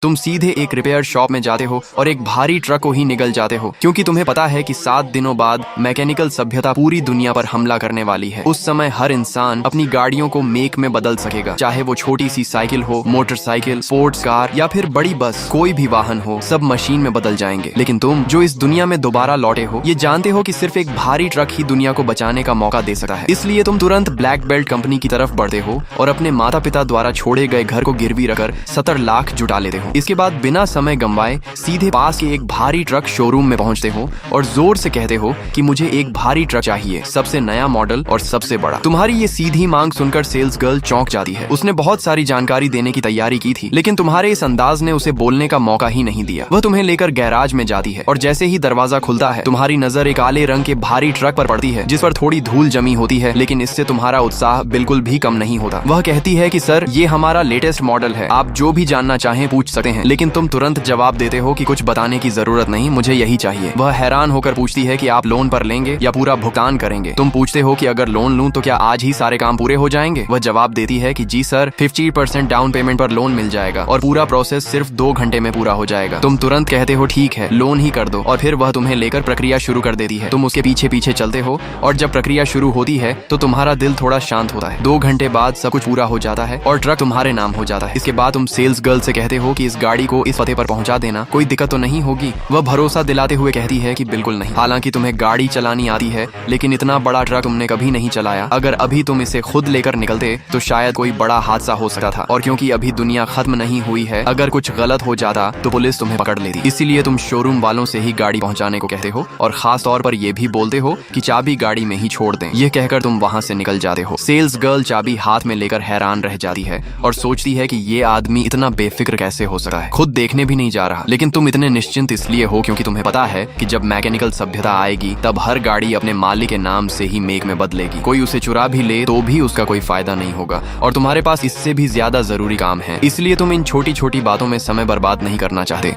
तुम सीधे एक रिपेयर शॉप में जाते हो और एक भारी ट्रक को ही निगल जाते हो, क्योंकि तुम्हें पता है कि 7 दिनों बाद मैकेनिकल सभ्यता पूरी दुनिया पर हमला करने वाली है। उस समय हर इंसान अपनी गाड़ियों को मेक में बदल सकेगा, चाहे वो छोटी सी साइकिल हो, मोटरसाइकिल, स्पोर्ट्स कार या फिर बड़ी बस, कोई भी वाहन हो, सब मशीन में बदल जाएंगे। लेकिन तुम जो इस दुनिया में दोबारा लौटे हो, ये जानते हो कि सिर्फ एक भारी ट्रक ही दुनिया को बचाने का मौका दे सकता है। इसलिए तुम तुरंत ब्लैक बेल्ट कंपनी की तरफ बढ़ते हो और अपने माता पिता द्वारा छोड़े गए घर को गिरवी रखकर 70 लाख जुटा लेते हो। इसके बाद बिना समय गंवाए सीधे पास के एक भारी ट्रक शोरूम में पहुंचते हो और जोर से कहते हो कि मुझे एक भारी ट्रक चाहिए, सबसे नया मॉडल और सबसे बड़ा। तुम्हारी ये सीधी मांग सुनकर सेल्स गर्ल चौंक जाती है। उसने बहुत सारी जानकारी देने की तैयारी की थी, लेकिन तुम्हारे इस अंदाज ने उसे बोलने का मौका ही नहीं दिया। वह तुम्हें लेकर गैराज में जाती है और जैसे ही दरवाजा खुलता है, तुम्हारी नजर एक काले रंग के भारी ट्रक पर पड़ती है, जिस पर थोड़ी धूल जमी होती है, लेकिन इससे तुम्हारा उत्साह बिल्कुल भी कम नहीं होता। वह कहती है कि सर, ये हमारा लेटेस्ट मॉडल है, आप जो भी जानना चाहें पूछ सकते हैं। लेकिन तुम तुरंत जवाब देते हो कि कुछ बताने की जरूरत नहीं, मुझे यही चाहिए। वह हैरान होकर पूछती है कि आप लोन पर लेंगे या पूरा भुगतान करेंगे। तुम पूछते हो कि अगर लोन लूं तो क्या आज ही सारे काम पूरे हो जाएंगे। वह जवाब देती है कि जी सर, 50% डाउन पेमेंट पर लोन मिल जाएगा और पूरा प्रोसेस सिर्फ 2 घंटे में पूरा हो जाएगा। तुम तुरंत कहते हो ठीक है, लोन ही कर दो, और फिर वह तुम्हें लेकर प्रक्रिया शुरू कर देती है। तुम उसके पीछे पीछे चलते हो और जब प्रक्रिया शुरू होती है तो तुम्हारा दिल थोड़ा शांत होता है। 2 घंटे बाद सब कुछ पूरा हो जाता है और ट्रक तुम्हारे नाम हो जाता है। इसके बाद तुम सेल्स गर्ल से कहते हो कि इस गाड़ी को इस पते पर पहुंचा देना, कोई दिक्कत तो नहीं होगी। वह भरोसा दिलाते हुए कहती है कि बिल्कुल नहीं। हालांकि तुम्हें गाड़ी चलानी आती है, लेकिन इतना बड़ा ट्रक तुमने कभी नहीं चलाया। अगर अभी तुम इसे खुद लेकर निकलते तो शायद कोई बड़ा हादसा हो सकता था, और क्योंकि अभी दुनिया खत्म नहीं हुई है, अगर कुछ गलत हो जाता तो पुलिस तुम्हें पकड़ लेती। इसीलिए तुम शोरूम वालों से ही गाड़ी पहुंचाने को कहते हो और खास तौर पर यह भी बोलते हो कि चाबी गाड़ी में ही छोड़ दें। यह कहकर तुम वहां से निकल जाते हो। सेल्स गर्ल चाबी हाथ में लेकर हैरान रह जाती है और सोचती है कि ये आदमी इतना बेफिक्र कैसे हो सकता है, खुद देखने भी नहीं जा रहा। लेकिन तुम इतने निश्चिंत इसलिए हो क्योंकि तुम्हें पता है कि जब मैकेनिकल सभ्यता आएगी तब हर गाड़ी अपने मालिक के नाम से ही मेक में बदलेगी। कोई उसे चुरा भी ले तो भी उसका कोई फायदा नहीं होगा, और तुम्हारे पास इससे भी ज्यादा जरूरी काम है। इसलिए तुम इन छोटी छोटी बातों में समय बर्बाद नहीं करना चाहते।